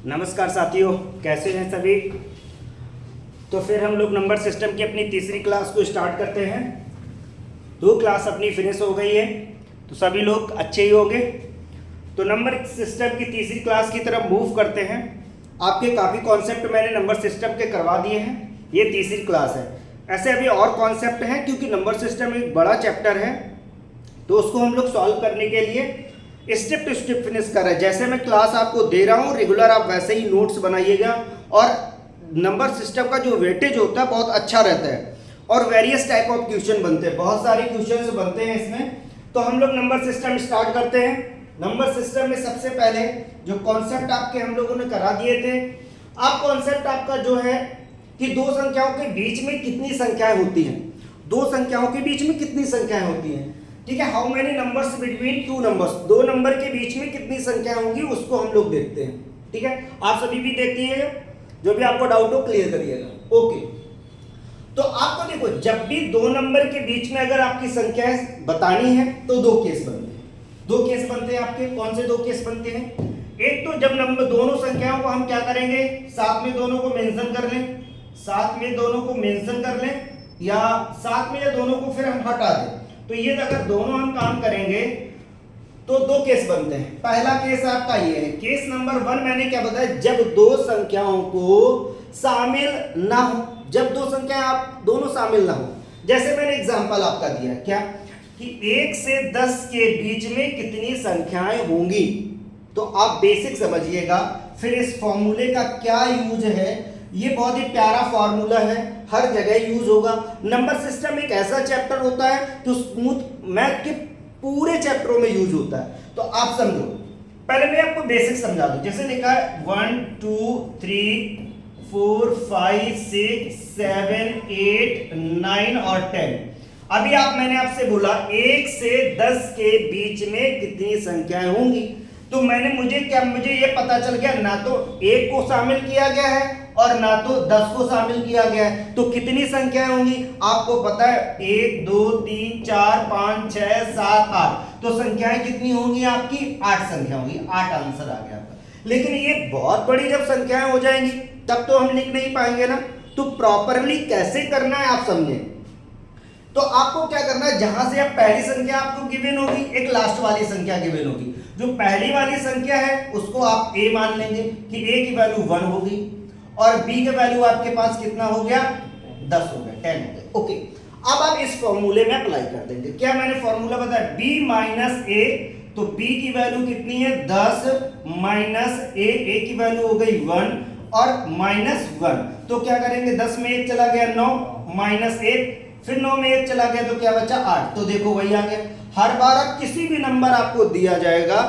नमस्कार साथियों, कैसे हैं सभी। तो फिर हम लोग नंबर सिस्टम की अपनी तीसरी क्लास को स्टार्ट करते हैं। 2 क्लास अपनी फिनिश हो गई है, तो सभी लोग अच्छे ही होंगे। तो नंबर सिस्टम की तीसरी क्लास की तरफ मूव करते हैं। आपके काफ़ी कॉन्सेप्ट मैंने नंबर सिस्टम के करवा दिए हैं, ये तीसरी क्लास है। ऐसे अभी और कॉन्सेप्ट हैं, क्योंकि नंबर सिस्टम एक बड़ा चैप्टर है, तो उसको हम लोग सॉल्व करने के लिए स्टेप टू स्टेप फिनिश कर रहे हैं। जैसे मैं क्लास आपको दे रहा हूँ रेगुलर, आप वैसे ही नोट्स बनाइएगा। और नंबर सिस्टम का जो वेटेज होता है बहुत अच्छा रहता है, और वेरियस टाइप ऑफ क्वेश्चन बनते हैं, बहुत सारे क्वेश्चन बनते हैं इसमें। तो हम लोग नंबर सिस्टम स्टार्ट करते हैं। नंबर सिस्टम में सबसे पहले जो कॉन्सेप्ट आपके हम लोगों ने करा दिए थे, आप कॉन्सेप्ट आपका जो है कि दो संख्याओं के बीच में कितनी संख्याएं होती हैं, दो संख्याओं के बीच में कितनी संख्याएं होती हैं, ठीक है। How many numbers between two numbers, दो नंबर के बीच में कितनी संख्याएं होंगी, उसको हम लोग देखते हैं, ठीक है। आप सभी भी देखिएगा, जो भी आपको डाउट हो क्लियर करिएगा। ओके, तो आपको देखो, जब भी दो नंबर के बीच में अगर आपकी संख्याएं बतानी है तो दो केस बनते हैं। दो केस बनते हैं आपके। कौन से दो केस बनते हैं? एक तो जब नंबर दोनों संख्याओं को हम क्या करेंगे, साथ में दोनों को मेंशन कर लें, साथ में दोनों को मेंशन कर लें, या साथ में या दोनों को फिर हम हटा दें। तो ये अगर दोनों हम काम करेंगे तो दो केस बनते हैं। पहला केस आपका ये है, केस नंबर 1 मैंने क्या बताया, जब दो संख्याओं को शामिल ना हो, जब दो संख्याएं आप दोनों शामिल ना हो। जैसे मैंने एग्जांपल आपका दिया क्या कि 1 से 10 के बीच में कितनी संख्याएं होंगी। तो आप बेसिक समझिएगा, फिर इस फॉर्मूले का क्या यूज है, ये बहुत ही प्यारा फॉर्मूला है, हर जगह यूज होगा। नंबर सिस्टम एक ऐसा चैप्टर होता है जो स्मूथ मैथ के पूरे चैप्टरों में यूज होता है। तो आप समझो, पहले मैं आपको बेसिक समझा दूं। जैसे लिखा है 1 2 3 4 5 6 7 8 9 और 10। अभी मैंने आपसे बोला 1 से 10 के बीच में कितनी संख्याएं होंगी। तो मुझे ये पता चल गया, ना तो 1 को शामिल किया गया है और ना तो 10 को शामिल किया गया है। तो कितनी संख्याएं होंगी आपको पता है, 1 2 3 4 5 6 7 8। तो संख्याएं कितनी होंगी आपकी? 8 संख्या होंगी। 8 आंसर आ गया आपका। लेकिन ये बहुत बड़ी जब संख्याएं हो जाएंगी तब तो हम लिख नहीं पाएंगे ना। तो प्रॉपरली कैसे करना है आप समझें। तो आपको क्या करना है, जहां से अब पहली संख्या आपको गिवन होगी, एक लास्ट वाली संख्या गिवन होगी। जो पहली वाली संख्या है उसको आप a मान लेंगे कि a की वैल्यू 1 होगी, और b का वैल्यू आपके पास कितना हो गया, 10 हो गया, 10 हो गया। ओके, अब आप इस फॉर्मूले में अप्लाई कर देंगे। क्या मैंने फॉर्मूला बताया, b माइनस a। तो b की वैल्यू कितनी है, 10 माइनस a की वैल्यू हो गई 1 और माइनस 1। तो क्या करेंगे, 10 में 1 चला गया 9, माइनस 1, फिर 9 में 1 चला गया तो क्या बचा 8। तो देखो वही आ गया। हर बार आप किसी भी नंबर आपको दिया जाएगा,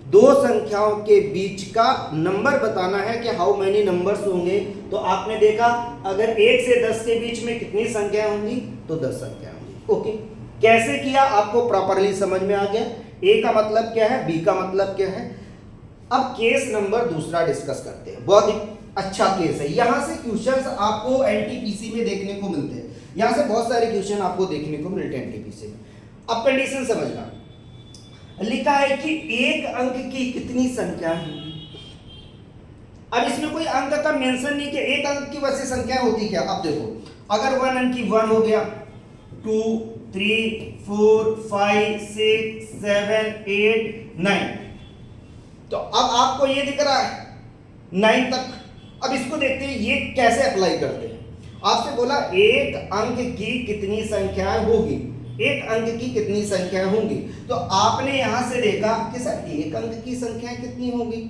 दो संख्याओं के बीच का नंबर बताना है कि हाउ मेनी नंबर्स होंगे। तो आपने देखा, अगर 1 से 10 के बीच में कितनी संख्या होंगी, तो 10 संख्या होंगी। ओके, कैसे किया आपको प्रॉपरली समझ में आ गया। ए का मतलब क्या है, बी का मतलब क्या है। अब केस नंबर दूसरा डिस्कस करते हैं। बहुत ही अच्छा केस है, यहां से क्वेश्चंस आपको एनटीपीसी में देखने को मिलते हैं। यहां से बहुत सारे क्वेश्चन आपको देखने को मिलते हैं एनटीपीसी में। अब कंडीशन समझना, लिखा है कि एक अंक की कितनी संख्या है। अब इसमें कोई अंक का मेंशन नहीं कि एक अंक की वैसे संख्या होती क्या। अब देखो, अगर 1 अंक की 1 हो गया, 2 3 4 5 6 7 8 9। तो अब आपको ये दिख रहा है 9 तक। अब इसको देखते हैं ये कैसे अप्लाई करते हैं। आपसे बोला एक अंक की कितनी संख्याएं होगी, एक अंक की कितनी संख्याएं होंगी। तो आपने यहां से देखा कि सर एक अंक की संख्याएं कितनी होगी।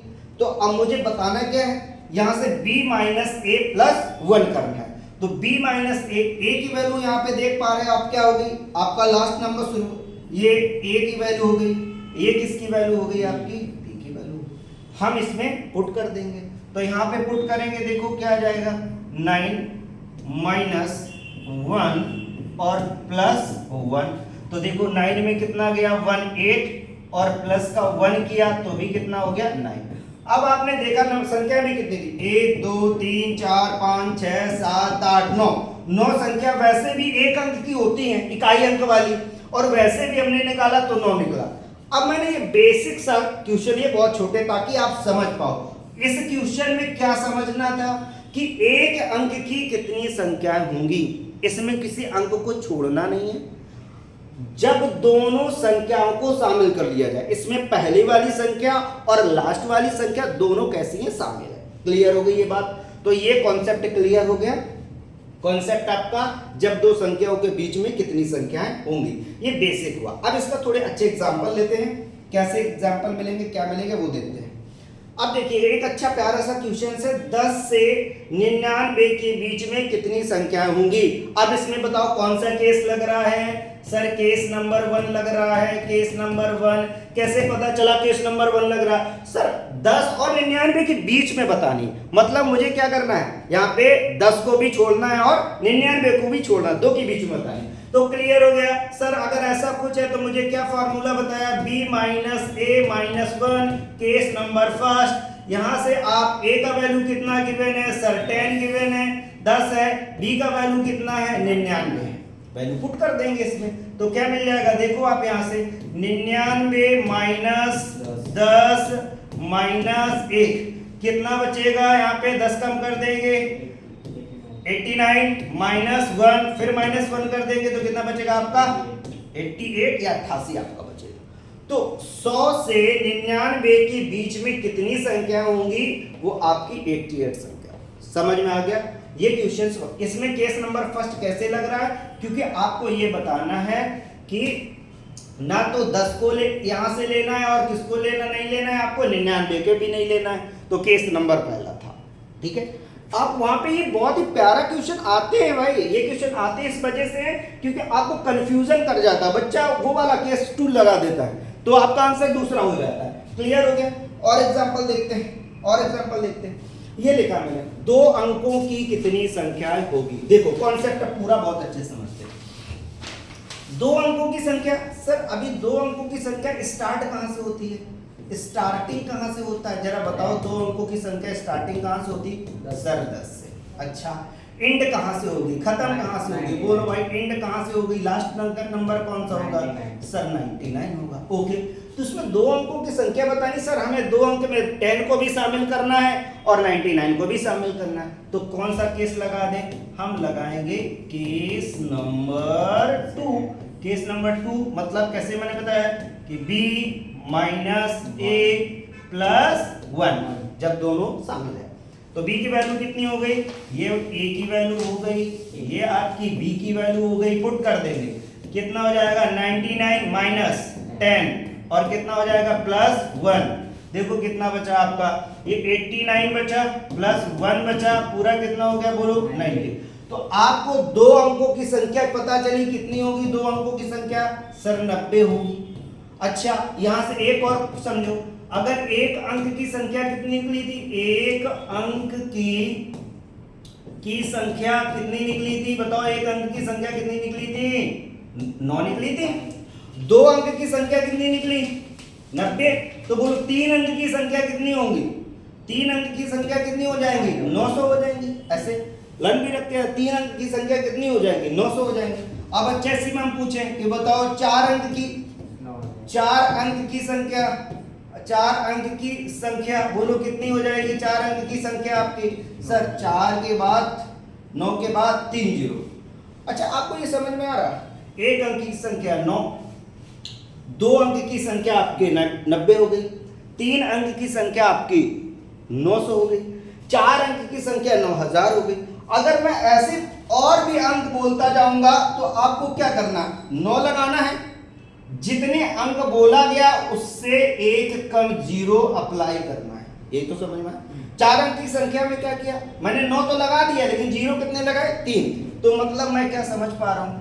तो अब मुझे बताना क्या है, यहां से b माइनस a प्लस 1 करना है। तो b माइनस a की वैल्यू यहां पे देख पा रहे हैं आप, क्या होगी आपका लास्ट नंबर शुरू, ये a की वैल्यू हो गई, ये किसकी वैल्यू हो गई आपकी, b की वैल्यू। हम इसमें पुट कर देंगे। तो यहां पे पुट करेंगे, देखो क्या आ जाएगा, 9 माइनस 1 और प्लस 1। तो देखो 9 में कितना गया 1 8 और प्लस का 1 किया तो भी कितना हो गया 9। अब आपने देखा संख्या भी कितनी थी, 1 2 3 4 5 6 7 8 9। 9 संख्या वैसे भी एक अंक की होती है, इकाई अंक वाली, और वैसे भी हमने निकाला तो 9 निकला। अब मैंने ये बेसिक सा क्वेश्चन, ये बहुत छोटे ताकि आप समझ पाओ, इस क्वेश्चन में क्या समझना था कि एक अंक की कितनी संख्याएं होंगी, इसमें किसी अंक को छोड़ना नहीं है। जब दोनों संख्याओं को शामिल कर लिया जाए, इसमें पहली वाली संख्या और लास्ट वाली संख्या दोनों कैसी है, शामिल है। क्लियर हो गई ये बात? तो ये कॉन्सेप्ट क्लियर हो गया। कॉन्सेप्ट आपका जब दो संख्याओं के बीच में कितनी संख्याएं होंगी, ये बेसिक हुआ। अब इसका थोड़े अच्छे एग्जांपल लेते हैं। कैसे एग्जांपल मिलेंगे, क्या मिलेंगे वो देखते हैं। अब देखिए एक अच्छा प्यारा सा क्वेश्चन से 10 से 99 के बीच में कितनी संख्याएं होंगी। अब इसमें बताओ कौन सा केस लग रहा है? सर केस नंबर 1 लग रहा है। केस नंबर 1 कैसे पता चला केस नंबर 1 लग रहा है? सर 10 और 99 के बीच में बतानी, मतलब मुझे क्या करना है, यहाँ पे 10 को भी छोड़ना है और 99 को भी छोड़ना है, दो के बीच में बतानी। तो क्लियर हो गया। सर अगर ऐसा कुछ है तो मुझे क्या फॉर्मूला बताया, b minus a minus 1 case number first. यहां से आप a का वैल्यू कितना गिवन है, सर 10 गिवन है, 10 है। b का वैल्यू कितना है, 99 है। वैल्यू पुट कर देंगे इसमें तो क्या मिल जाएगा, देखो आप यहां से 99 माइनस 10 माइनस 1 कितना बचेगा, यहाँ पे 10 कम कर देंगे 89 माइनस 1, फिर माइनस 1 कर देंगे तो कितना बचेगा आपका 88 या 88 आपका बचेगा। तो 100 से 99 के बीच में कितनी संख्या होंगी, वो आपकी 88 संख्या। समझ में आ गया ये क्वेश्चन। इसमें केस नंबर फर्स्ट कैसे लग रहा है, क्योंकि आपको ये बताना है कि ना तो 10 को यहां से लेना है और किसको लेना नहीं लेना है, आपको 99 के भी नहीं लेना है। तो केस नंबर पहला था, ठीक है। आप वहां पे ये बहुत ही प्यारा क्वेश्चन आते हैं भाई, ये क्वेश्चन आते हैं इस वजह से क्योंकि आपको कंफ्यूजन कर जाता है बच्चा, वो वाला केस 2 लगा देता है तो आपका आंसर दूसरा हो जाता है। क्लियर हो गया? और एग्जांपल देखते हैं, और एग्जांपल देखते हैं। ये लिखा मैंने, 2 अंकों की कितनी संख्याएं होगी। देखो कॉन्सेप्ट पूरा बहुत अच्छे समझते हैं। 2 अंकों की संख्या, सर अभी 2 अंकों की संख्या स्टार्ट कहां से होती है, स्टार्टिंग कहां से होता है, जरा बताओ। 2 अंकों की संख्या स्टार्टिंग कहां से होती, सर 10 से। अच्छा एंड कहां से होगी, खत्म कहां से होगी, बोलो भाई एंड कहां से होगी, लास्ट नंबर कौन सा होगा, सर 99 होगा। ओके, तो इसमें 2 अंकों की संख्या बतानी, सर हमें 2 अंक में 10 को भी शामिल करना है और 99 को भी शामिल करना है। तो कौन सा केस लगा दें, हम लगाएंगे केस नंबर 2। केस नंबर 2 मतलब कैसे मैंने बताया कि b माइनस a प्लस 1 जब दोनों शामिल है तो b की वैल्यू कितनी हो गई, ये a की वैल्यू हो गई, ये आपकी b की वैल्यू हो गई। पुट कर देंगे कितना हो जाएगा 99 माइनस 10 और कितना हो जाएगा प्लस 1। देखो कितना बचा आपका, ये 89 बचा प्लस 1 बचा, पूरा कितना हो गया बोलो 90। तो आपको 2 अंकों की संख्या पता चली, कितनी होगी 2 अंकों की संख्या, सर 90 होगी। अच्छा यहां से एक और समझो, अगर एक अंक की संख्या कितनी निकली थी, एक अंक की संख्या कितनी निकली थी, बताओ। एक अंक की संख्या कितनी निकली थी, 9 निकली थी। 2 अंक की संख्या कितनी निकली, 90। तो बोलो 3 अंक की संख्या कितनी होंगी, 3 अंक की संख्या कितनी हो जाएंगी, 900 हो जाएंगी। ऐसे लन भी रखते हैं, 3 अंक की संख्या कितनी हो जाएंगी, 900 हो जाएंगे। अब अच्छा सी हम पूछें कि बताओ 4 अंक की संख्या, 4 अंक की संख्या बोलो कितनी हो जाएगी, 4 अंक की संख्या आपकी, सर 4 के बाद 9 के बाद 3 जीरो। अच्छा आपको ये समझ में आ रहा, 1 अंक की संख्या 9, 2 अंक की संख्या आपके 90 हो गई, 3 अंक की संख्या आपकी 900 हो गई, 4 अंक की संख्या 9000 हो गई। अगर मैं ऐसे और भी अंक बोलता जाऊंगा तो आपको क्या करना, 9 लगाना है, जितने अंक बोला गया उससे एक कम जीरो अप्लाई करना है। ये तो समझ में। 4 अंक की संख्या में क्या किया मैंने, 9 तो लगा दिया लेकिन जीरो कितने लगाए, 3। तो मतलब मैं क्या समझ पा रहा हूं,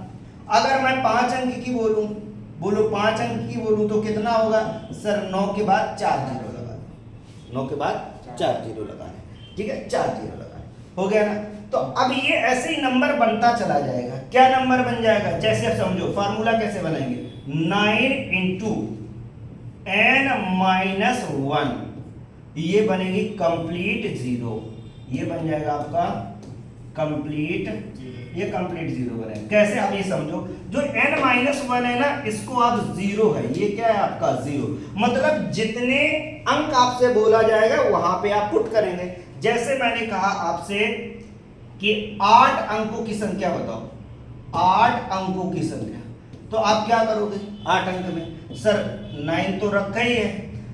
अगर मैं 5 अंक की बोलूं, बोलो 5 अंक की बोलूं तो कितना होगा, सर 9 के बाद 4 जीरो लगा, 9 के बाद 4 जीरो लगाने, ठीक है 4 जीरो लगाने, हो गया ना। तो अब ये ऐसे ही नंबर बनता चला जाएगा। क्या नंबर बन जाएगा, जैसे आप समझो फार्मूला कैसे बनाएंगे, 9 इंटू n माइनस 1, ये बनेगी कंप्लीट जीरो, ये बन जाएगा आपका कंप्लीट ये कंप्लीट जीरो बनेगा। कैसे आप ये समझो, जो n-1 है ना, इसको आप जीरो है, ये क्या है आपका जीरो, मतलब जितने अंक आपसे बोला जाएगा वहां पे आप पुट करेंगे। जैसे मैंने कहा आपसे कि 8 अंकों की संख्या बताओ, 8 अंकों की संख्या, तो आप क्या करोगे 8 अंक में, सर 9 तो रखा ही है,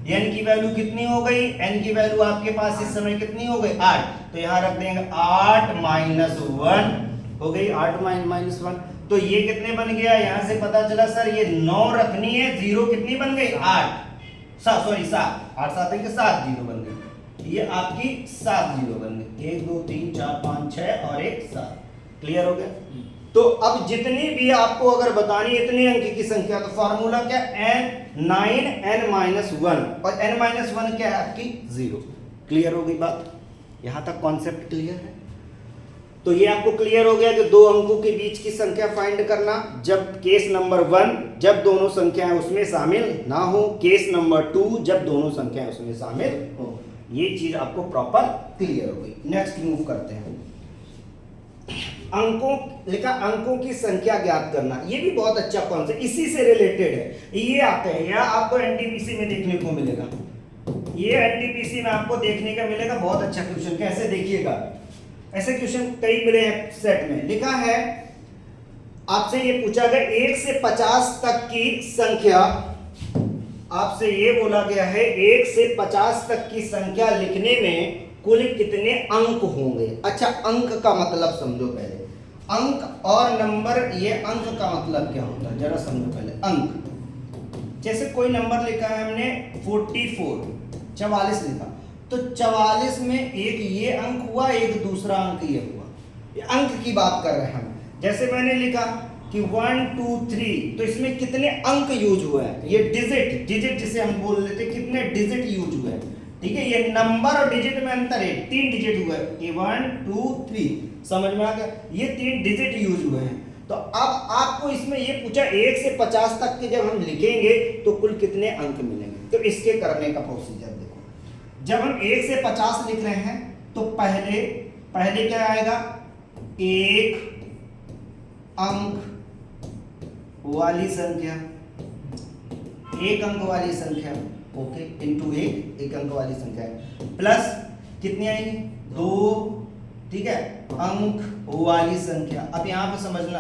n की वैल्यू कितनी हो गई, n की वैल्यू आपके पास इस समय कितनी हो गई 8, तो यहां रख देंगे 8 माइनस 1 हो गई, 8 माइनस 1, तो ये कितने बन गया, यहां से पता चला सर ये 9 रखनी है, जीरो कितनी बन गई 8, सॉरी 7, 8 7 है कि 7 जीरो बन गई, ये आपकी 7 जीरो बन गई, 1 2 3 4 5 6 और 1 7, क्लियर हो गया। तो अब जितनी भी आपको अगर बतानी है इतने अंक की संख्या, तो फार्मूला क्या, n-1 और n-1 क्या है आपकी 0, क्लियर हो गई बात, यहां तक कॉन्सेप्ट क्लियर है। तो ये आपको क्लियर हो गया कि दो अंकों के बीच की संख्या फाइंड करना, जब केस नंबर 1 जब दोनों संख्याएं उसमें शामिल ना हो, केस नंबर 2 जब दोनों संख्याएं उसमें शामिल हो, ये चीज आपको प्रॉपर क्लियर हो गई। नेक्स्ट मूव करते हैं, अंकों लिखा, अंकों की संख्या ज्ञात करना, ये भी बहुत अच्छा कॉन्सेप्ट, इसी से रिलेटेड है, ये आते हैं या आपको एनटीपीसी में देखने को मिलेगा, ये एनटीपीसी में आपको देखने का मिलेगा, बहुत अच्छा क्वेश्चन, कैसे देखिएगा, ऐसे क्वेश्चन कई मिले हैं सेट में, लिखा है आपसे ये पूछा गया 1 से 50 तक की संख्या, आपसे ये बोला गया है 1 से 50 तक की संख्या लिखने में कुल कितने अंक होंगे। अच्छा, अंक का मतलब समझो पहले, अंक और नंबर, ये अंक का मतलब क्या होता है जरा समझो पहले। अंक, जैसे कोई नंबर लिखा है हमने 44 लिखा, तो 44 में एक ये अंक हुआ, एक दूसरा अंक ये हुआ, ये अंक की बात कर रहे हैं हम। जैसे मैंने लिखा कि 1 2 3, तो इसमें कितने अंक यूज हुए हैं, ये डिजिट जिसे हम बोल लेते हैं, कितने डिजिट यूज हुए हैं, ठीक है, ये नंबर और डिजिट में अंतर है, 3 डिजिट हुए, 1 2 3, समझ में आ गया, ये 3 डिजिट यूज हुए हैं। तो अब आपको इसमें ये पूछा 1 से 50 तक के जब हम लिखेंगे तो कुल कितने अंक मिलेंगे, तो इसके करने का प्रोसीजर देखो, जब हम 1 से 50 लिख रहे हैं तो पहले क्या आएगा, 1 अंक वाली संख्या, 1 अंक वाली संख्या, ओके, इंटू एक अंक वाली संख्या है, प्लस कितनी आएंगी 2, ठीक है, अंक वाली संख्या। अब यहाँ पे समझना,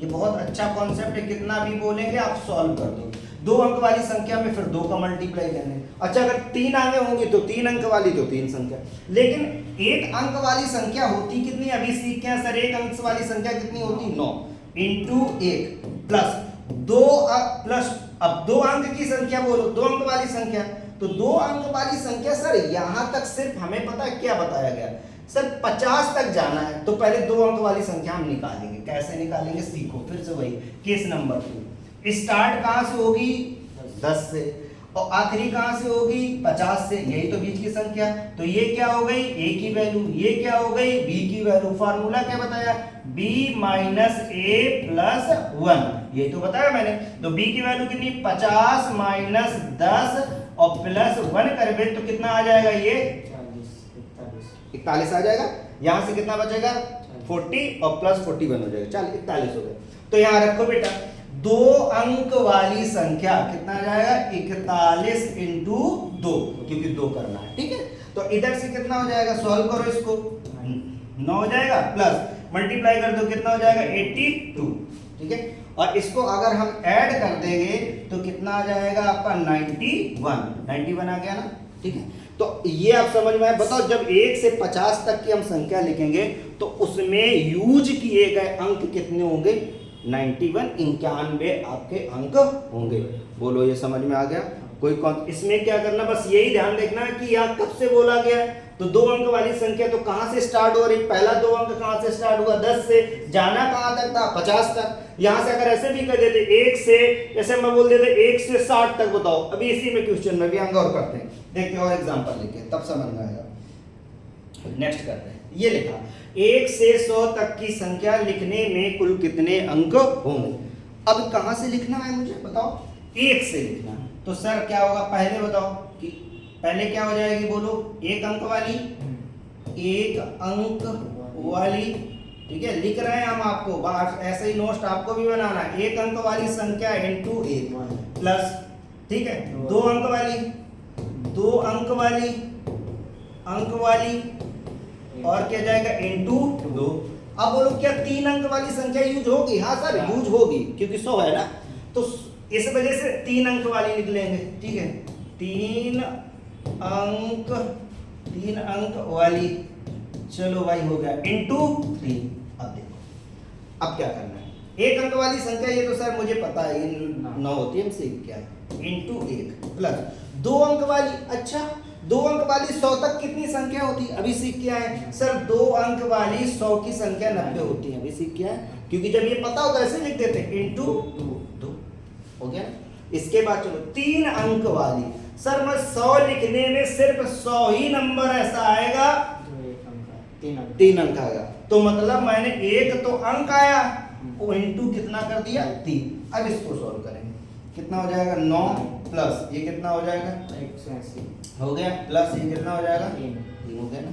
ये बहुत अच्छा कॉन्सेप्ट है, कितना भी बोलेंगे आप सॉल्व कर दो, 2 अंक वाली संख्या में फिर 2 का मल्टीप्लाई करने। अच्छा, अगर 3 आगे होंगी तो 3 अंक वाली तो 3 संख्या, लेकिन 1 अंक वाली संख्या होती कितनी, अभी सीखते हैं सर, 1 अंक वाली संख्या कितनी होती, 9 इंटू 1 प्लस 2 प्लस, अब 2 अंक की संख्या बोलो, 2 अंक वाली संख्या, तो 2 अंक वाली संख्या सर यहां तक सिर्फ हमें पता है क्या बताया गया सर, 50 तक जाना है, तो पहले 2 अंक वाली संख्या हम निकालेंगे, कैसे निकालेंगे सीखो, फिर से वही केस नंबर 2, स्टार्ट कहां से होगी 10 से, और आखिरी कहां से होगी 50 से, यही तो बीच की संख्या, तो ये क्या हो गई a की वैल्यू, ये क्या हो गई b की वैल्यू, फार्मूला क्या बताया, b माइनस a प्लस 1, ये तो बताया मैंने, तो b की वैल्यू कितनी 50 माइनस 10 और प्लस 1 करबे तो कितना आ जाएगा, ये 41 आ जाएगा, यहां से कितना बचेगा 40 और प्लस 41 हो जाएगा, चल 41 हो गया। तो यहां रखो बेटा 2 अंक वाली संख्या कितना आ जाएगा 41 इंटू 2, क्योंकि 2 करना है, ठीक है, तो इधर से कितना हो जाएगा, सॉल्व करो इसको, 9 हो जाएगा, प्लस मल्टीप्लाई कर दो कितना हो जाएगा 82, ठीक है, और इसको अगर हम ऐड कर देंगे तो कितना आ जाएगा आपका 91 आ गया ना, ठीक है। तो ये आप समझ में आए, बताओ जब 1 से 50 तक की हम संख्या लिखेंगे तो उसमें यूज किए गए अंक कितने होंगे, 91 आपके अंक होंगे। बोलो ये समझ में आ गया, कोई कौन, इसमें क्या करना, बस यही ध्यान देखना है कि यह कब से बोला गया है, तो 2 अंक वाली संख्या तो कहां से स्टार्ट हो रही, पहला 2 अंक कहां से स्टार्ट हुआ 10 से, जाना कहां तक था 50 तक, यहां से अगर ऐसे भी कर देते 1 से, जैसे मैं बोल देते 1 से 60 तक, बताओ अभी इसी में क्वेश्चन में भी हम गौर करते हैं, देखते और एग्जांपल लिखे तब समझ में आएगा। नेक्स्ट करते हैं, ये लिखा 1 से 100 तक की संख्या लिखने में कुल कितने अंक होंगे। अब कहां से लिखना है मुझे बताओ, 1 से लिखना है, तो सर क्या होगा, पहले बताओ कि पहले क्या हो जाएगी, बोलो 1 अंक वाली, 1 अंक वाली ठीक है, लिख रहे हैं हम आपको, ऐसे ही नोट आपको भी बनाना है। एक अंक वाली संख्या इनटू एक प्लस, ठीक है, दो अंक वाली और क्या जाएगा इनटू दो। अब बोलो क्या 3 अंक वाली संख्या यूज होगी? हाँ सर यूज होगी, क्योंकि 100 है ना, तो इस वजह से 3 अंक वाली लिख लेंगे। ठीक है, 3 अंक वाली, चलो भाई हो गया, इनटू 3। अब देखो अब क्या करना है, एक अंक वाली संख्या, ये तो सर मुझे पता है ये 9 होती है, हमसे क्या है, इनटू 1 प्लस 2 अंक वाली। अच्छा 2 अंक वाली 100 तक कितनी संख्या होती है? अभी सीख क्या है सर, 2 अंक वाली 100 की संख्या 90 होती है। अभी सीख क्या है, क्योंकि जब ये पता होता है ऐसे लिख देते हैं, इनटू 2 हो गया। इसके बाद चलो 3 अंक वाली, सर मैं 100 लिखने में सिर्फ 100 ही नंबर ऐसा आएगा, 3 अंक आएगा, तो मतलब मैंने एक तो अंक आया वो इनटू कितना कर दिया 3। अब इसको सॉल्व करेंगे, कितना हो जाएगा 9 प्लस ये कितना हो जाएगा 180 हो गया, प्लस ये कितना हो जाएगा 3 हो गया ना।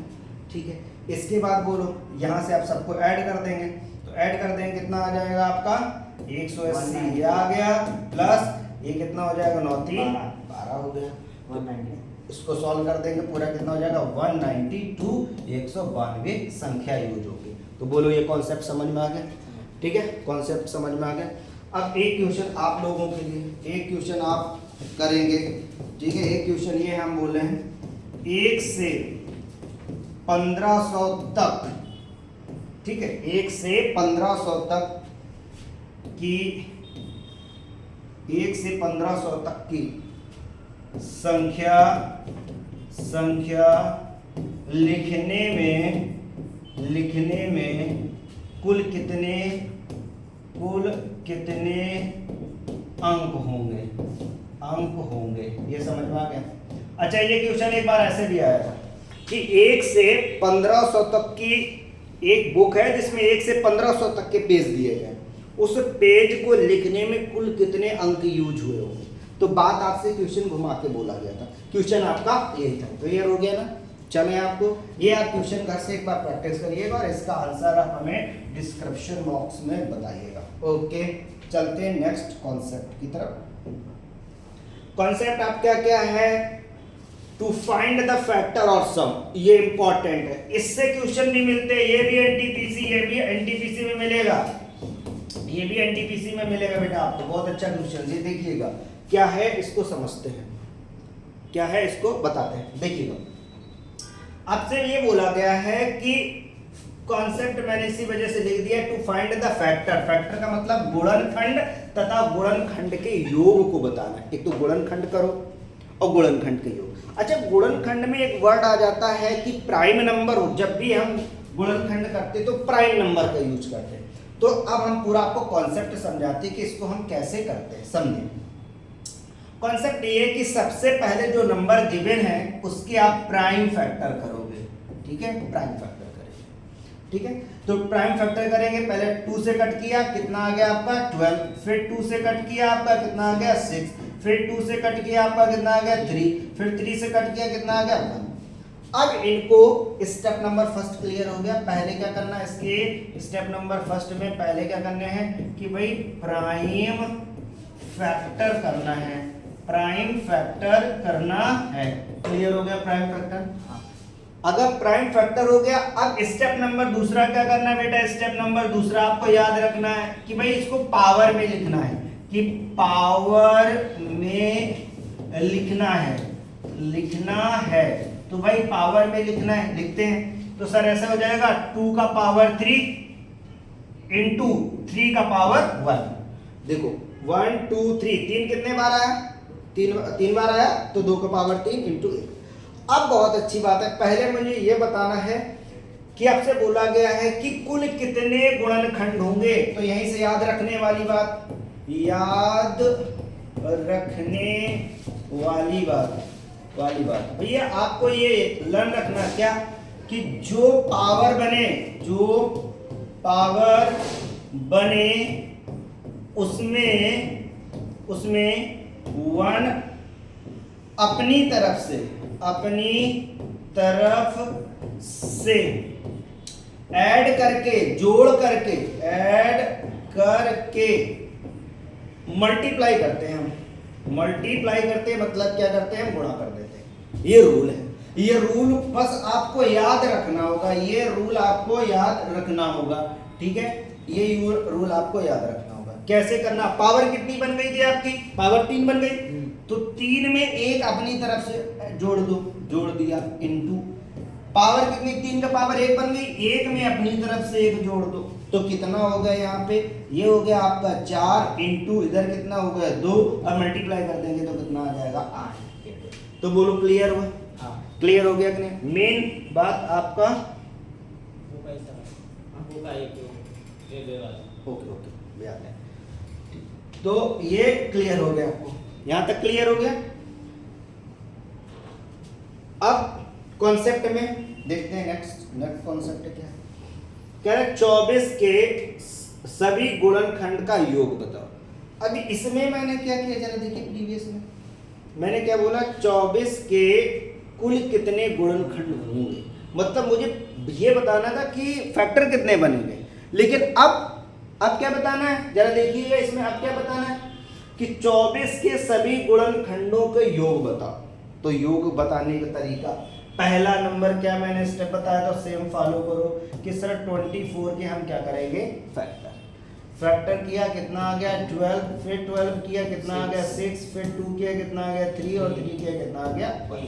ठीक है, इसके बाद बोलो यहाँ से आप सबको ऐड कर देंगे, तो ऐड कर देंगे कितना आ जाएगा आपका 180 ये आ गया, प्लस ये कितना हो जाएगा 9 3 12 हो गया, 190। इसको सॉल्व कर देंगे पूरा कितना हो जाएगा 192, 192 संख्या यूज होगी। तो बोलो ये कॉन्सेप्ट समझ में आ गया? ठीक है, कॉन्सेप्ट समझ में आ गया। अब एक क्वेश्चन आप लोगों के लिए, एक क्वेश्चन आप करेंगे। ठीक है, एक क्वेश्चन ये हम बोल रहे हैं 1 से 1500 तक, ठीक है, 1 से 1500 तक की, 1 से 1500 तक की संख्या लिखने में कुल कितने अंक होंगे, ये समझ में आ गया? अच्छा ये क्वेश्चन एक बार ऐसे भी आया था कि 1 से 1500 तक की एक बुक है जिसमें 1 से 1500 तक के पेज दिए गए, उस पेज को लिखने में कुल कितने अंक यूज हुए होंगे। तो बात आपसे क्वेश्चन घुमा के बोला गया था, क्वेश्चन आपका यही था। क्लियर हो गया ना? चले आपको ये आप क्वेश्चन घर से एक बार प्रैक्टिस करिएगा और इसका आंसर आप हमें डिस्क्रिप्शन बॉक्स में बताइएगा। ओके, चलते हैं नेक्स्ट कॉन्सेप्ट की तरफ। कॉन्सेप्ट आपका क्या है? टू फाइंड द फैक्टर और सम, ये इंपॉर्टेंट है, इससे क्वेश्चन भी मिलते हैं, ये भी एनटीपीसी, ये भी एनटीपीसी में मिलेगा, ये भी एनटीपीसी में मिलेगा बेटा आपको। बहुत अच्छा क्वेश्चन, ये देखिएगा क्या है, इसको समझते हैं, क्या है इसको बताते हैं। देखिएगा आपसे ये बोला गया है कि कॉन्सेप्ट मैंने इसी वजह से लिख दिया to find the factor. Factor का मतलब गुणनखंड तथा गुणनखंड के योग को बताना है। एक तो गुणनखंड करो और गुणनखंड के योग। अच्छा गुणनखंड में एक वर्ड आ जाता है कि प्राइम नंबर हो, जब भी हम गुणनखंड करते तो प्राइम नंबर का यूज करते हैं। तो अब हम पूरा आपको कॉन्सेप्ट समझाते हैं कि इसको हम कैसे करते हैं। समझे कॉन्सेप्ट ये कि सबसे पहले जो नंबर गिवन है उसके आप प्राइम फैक्टर करोगे। ठीक है, प्राइम फैक्टर करेंगे। ठीक है, तो प्राइम फैक्टर करेंगे, पहले 2 से कट किया कितना आ गया आपका 12, फिर 2 से कट किया आपका कितना आ गया 6, फिर 2 से कट किया आपका कितना आ गया 3, फिर 3 से कट किया कितना आ गया 1। अब इनको स्टेप नंबर फर्स्ट क्लियर हो गया। पहले क्या करना है, इसके स्टेप नंबर फर्स्ट में पहले क्या करने हैं कि भाई प्राइम फैक्टर करना है, प्राइम फैक्टर करना है। क्लियर हो गया प्राइम फैक्टर? अगर प्राइम फैक्टर हो गया, अब स्टेप नंबर दूसरा क्या करना है बेटा? स्टेप नंबर दूसरा आपको याद रखना है कि भाई इसको पावर में लिखना है, कि पावर में लिखना है। तो भाई पावर में लिखना है, लिखते हैं। तो सर ऐसा हो जाएगा 2 का पावर 3 इंटू 3 का पावर 1। देखो 1 2 3, 3 कितने बार आया? 3 बार आया, तो 2 का पावर 3 इंटू 1। अब बहुत अच्छी बात है, पहले मुझे ये बताना है कि आपसे बोला गया है कि कुल कितने गुणनखंड होंगे। तो यहीं से याद रखने वाली बात, भैया आपको ये लर्न रखना क्या कि जो पावर बने उसमें 1 अपनी तरफ से ऐड करके, जोड़ करके, ऐड करके मल्टीप्लाई करते हैं हम। मल्टीप्लाई करते हैं मतलब क्या करते हैं, गुणा कर देते हैं। ये रूल है, ये रूल बस आपको याद रखना होगा, ये रूल आपको याद रखना होगा, ठीक है, ये रूल आपको याद रखना होगा। कैसे करना, पावर कितनी बन गई थी आपकी, पावर 3 बन गई, तो 3 में एक अपनी तरफ से जोड़ दो, जोड़ दिया, इनटू पावर कितनी, 3 का पावर 1 बन गई, 1 में अपनी तरफ से 1 जोड़ दो, तो कितना हो गया यहाँ पे, ये हो गया आपका 4 इंटू इधर कितना हो गया 2, और मल्टीप्लाई कर देंगे तो कितना आ जाएगा 8। तो बोलो क्लियर हुआ, क्लियर हो गया कि नहीं। मेन बात आपका ओके ओके, तो ये क्लियर हो गया आपको, यहां तक क्लियर हो गया। अब कॉन्सेप्ट में देखते हैं, नेक्स्ट कॉन्सेप्ट क्या है, कह रहे 24 के सभी गुणनखंड का योग बताओ। अभी इसमें मैंने क्या किया जरा देखिए, प्रीवियस में मैंने क्या बोला, 24 के कुल कितने गुणनखंड होंगे, मतलब मुझे ये बताना था कि फैक्टर कितने बनेंगे, लेकिन अब क्या बताना है, जरा देखिएगा इसमें, अब क्या बताना है कि 24 के सभी गुणनखंडों के योग बताओ। तो योग बताने का तरीका, पहला नंबर क्या मैंने स्टेप बताया था, सेम फॉलो करो कि सर 24 के हम क्या करेंगे, फैक्टर किया, कितना आ गया 12, फिर 12 किया कितना आ गया 6, फिर 2 किया कितना आ गया 3, और 3 किया कितना आ गया 1।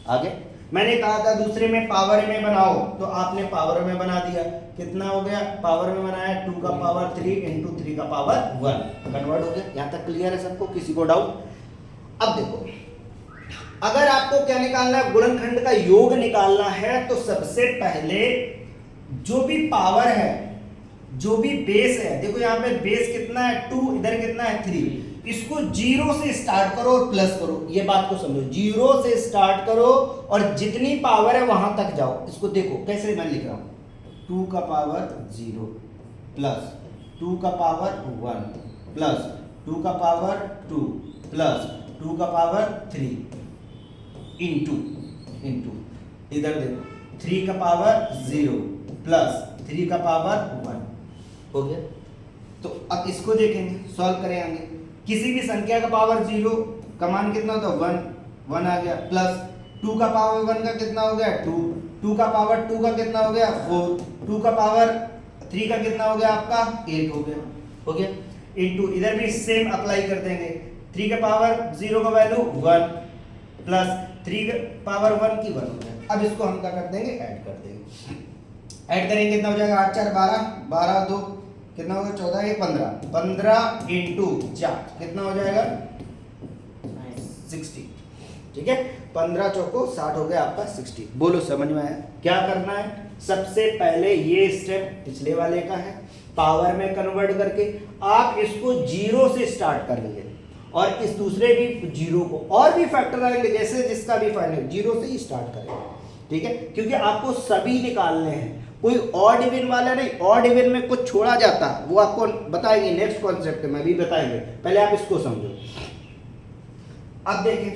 आगे मैंने कहा था दूसरे में पावर में बनाओ, तो आपने पावर में बना दिया, कितना हो गया, पावर में बनाया 2 का पावर 3 इंटू 3 का पावर 1, कन्वर्ट हो गया। यहाँ तक क्लियर है सबको, किसी को डाउट। अब देखो, अगर आपको क्या निकालना है, गुणनखंड का योग निकालना है, तो सबसे पहले जो भी पावर है, जो भी बेस है, देखो यहाँ पे बेस कितना है 2, इधर कितना है 3, इसको 0 से स्टार्ट करो और प्लस करो, ये बात को समझो, 0 से स्टार्ट करो और जितनी पावर है वहां तक जाओ। इसको देखो कैसे मैं लिख रहा हूं, 2 का पावर 0 प्लस 2 का पावर 1 प्लस 2 का पावर 2 प्लस 2 का पावर 3 इंटू इधर देखो 3 का पावर 0 प्लस 3 का पावर 1 हो गया। तो अब इसको देखेंगे, सॉल्व करेंगे, किसी भी संख्या का पावर 0 का मान कितना होता है 1 आ गया, प्लस 2 का पावर 1 का कितना हो गया 2 का पावर 2 का कितना हो गया 4, 2 का पावर 3 का कितना हो गया आपका 8 हो गया इंटू इधर भी सेम अप्लाई कर देंगे, 3 का पावर 0 का वैल्यू 1 प्लस 3 का पावर 1 की 1 हो गया। अब इसको हम क्या कर देंगे, ऐड कर देंगे, ऐड करेंगे कितना हो जाएगा 8 4 12, 12 2 कितना होगा 14 1 15, 15 इंटू 4 कितना हो जाएगा 60, ठीक है, 15 चौको 60 हो गया आपका 60। बोलो समझ में आया, क्या करना है, सबसे पहले ये स्टेप पिछले वाले का है, पावर में कन्वर्ट करके आप इसको 0 से स्टार्ट करेंगे और इस दूसरे भी 0 को, और भी फैक्टर आएंगे जैसे जिसका भी फाइनल 0 से ही स्टार्ट करेंगे, ठीक है, क्योंकि आपको सभी निकालने हैं, कोई ऑड इवन वाला नहीं, ऑड इवन में कुछ छोड़ा जाता वो आपको बताएंगे नेक्स्ट कॉन्सेप्ट में भी बताएंगे, पहले आप इसको समझो। अब देखें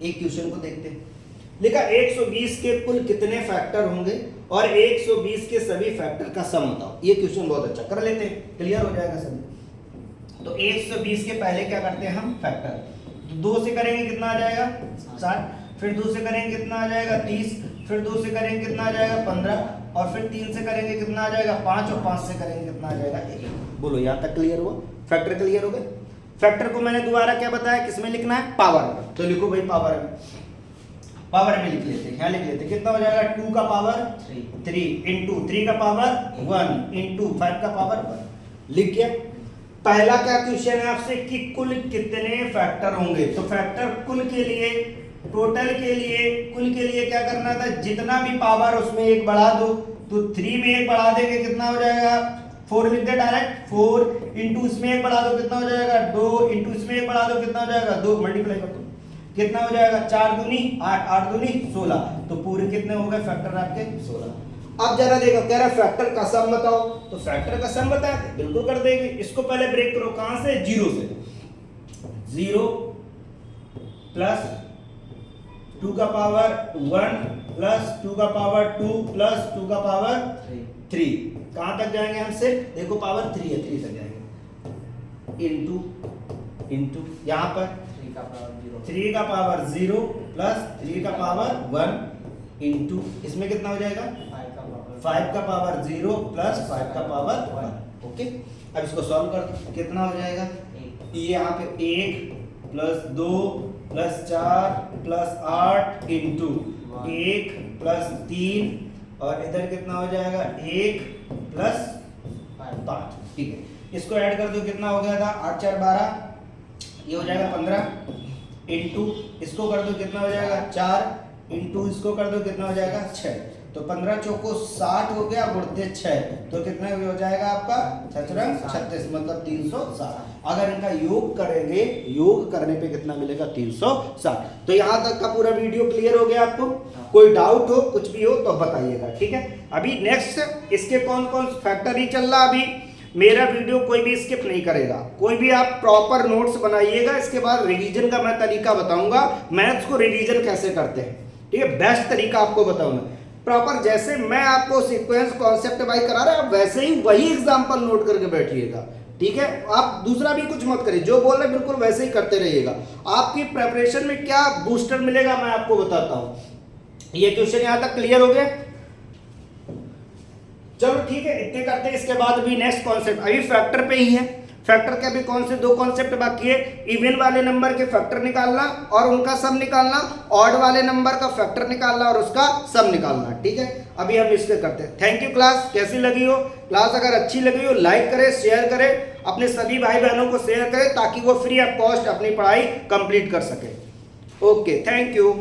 एक क्वेश्चन को देखते हैं, लिखा 120 के कुल कितने फैक्टर होंगे और 120 के सभी फैक्टर का सम बताओ। ये क्वेश्चन बहुत अच्छा, कर लेते हैं, क्लियर हो जाएगा सभी। तो 120 के पहले क्या करते हैं हम फैक्टर, तो 2 से करेंगे कितना आ जाएगा 60, फिर 2 से करेंगे कितना आ जाएगा 30, फिर 2 से करेंगे कितना आ जाएगा 15, और फिर 3 से करेंगे कितना आ जाएगा 5, और 5 से करेंगे कितना आ जाएगा 1। बोलो यहाँ तक क्लियर हुआ, फैक्टर क्लियर हो गए। फैक्टर को मैंने दोबारा क्या बताया, किसमें लिखना है, पावर में, तो लिखो भाई पावर में लिख लेते हैं, यहाँ लिख लेते हैं, कितना हो जाएगा 2 का पावर 3 इंटू 3 का पावर 1 इंटू 5 का पावर 1, लिख गया। पहला क्या क्वेश्चन है आपसे कि कुल कितने फैक्टर होंगे, तो फैक्टर कुल के लिए, टोटल के लिए, कुल के लिए क्या करना था, जितना भी पावर उसमें एक बढ़ा दो, तो 3 में एक बढ़ा देंगे कितना हो जाएगा 4 लिख दे डायरेक्ट, 4 इंटू इसमें एक बढ़ा दो कितना हो जाएगा 2 इंटू इसमें एक बढ़ा दो कितना हो जाएगा 2, मल्टीप्लाई कर दो कितना हो जाएगा 4 दूनी 8, 8 दूनी 16, तो पूरे कितने हो गए फैक्टर आपके 16। अब जरा देखो कह रहा फैक्टर का सम बताओ, तो फैक्टर का सम बता दे, बिल्कुल कर देंगे। इसको पहले ब्रेक करो, कहां से 0 से, 0 प्लस 2 का पावर 1 प्लस 2 का पावर 2 प्लस 2 का पावर 3। कहाँ तक जाएंगे हमसे? देखो पावर 3 है, 3 तक जाएंगे। इंटू यहाँ पर 3 का पावर 0 प्लस 3 का पावर 1 इंटू इसमें कितना हो जाएगा? 5 का पावर 0 प्लस 5 का पावर 1। ओके, अब इसको सॉल्व कर दो, कितना हो जाएगा? ये यहाँ पे 1 plus 2 plus 4 plus 8 into 1 plus 3 और इधर कितना हो जाएगा? 1 प्लस 5। ठीक है, इसको ऐड कर दो, कितना हो गया था? 8 4 12, ये हो जाएगा 15 इंटू इसको कर दो, कितना हो जाएगा? 4 इंटू इसको कर दो, कितना हो जाएगा? 6। तो 15 चौको 60 हो गया, गुणते 6 तो कितना हो जाएगा आपका? 36 मतलब 360। अगर इनका योग करेंगे, योग करने पे कितना मिलेगा? 360। तो यहाँ तक का पूरा वीडियो क्लियर हो गया आपको? कोई डाउट हो, कुछ भी हो तो बताइएगा, ठीक है। अभी नेक्स्ट इसके कौन कौन फैक्टर ही चल रहा, अभी मेरा वीडियो कोई भी स्किप नहीं करेगा, कोई भी आप प्रॉपर नोट्स बनाइएगा। इसके बाद रिवीजन का मैं तरीका बताऊंगा, मैथ्स को रिवीजन कैसे करते हैं, ठीक है, बेस्ट तरीका आपको बताऊंगा प्रॉपर। जैसे मैं आपको सीक्वेंस कॉन्सेप्ट वाइज करा रहा है, वैसे ही वही एग्जांपल नोट करके बैठिएगा, ठीक है। आप दूसरा भी कुछ मत करिए, जो बोल रहे बिल्कुल वैसे ही करते रहिएगा। आपकी प्रेपरेशन में क्या बूस्टर मिलेगा मैं आपको बताता हूं। ये क्वेश्चन यहां तक क्लियर हो गया? चलो ठीक है, इतने करते हैं। इसके बाद अभी नेक्स्ट कॉन्सेप्ट, अभी फैक्टर पे ही है। फैक्टर के अभी कौन से 2 कॉन्सेप्ट बाकी है? इवन वाले नंबर के फैक्टर निकालना और उनका सम निकालना, ऑड वाले नंबर का फैक्टर निकालना और उसका सम निकालना, ठीक है। अभी हम इसके करते हैं। Thank you. क्लास कैसी लगी हो? क्लास अगर अच्छी लगी हो लाइक करें, शेयर करें, अपने सभी भाई बहनों को शेयर करें ताकि वो फ्री ऑफ कॉस्ट अपनी पढ़ाई कंप्लीट कर सके। Okay, thank you.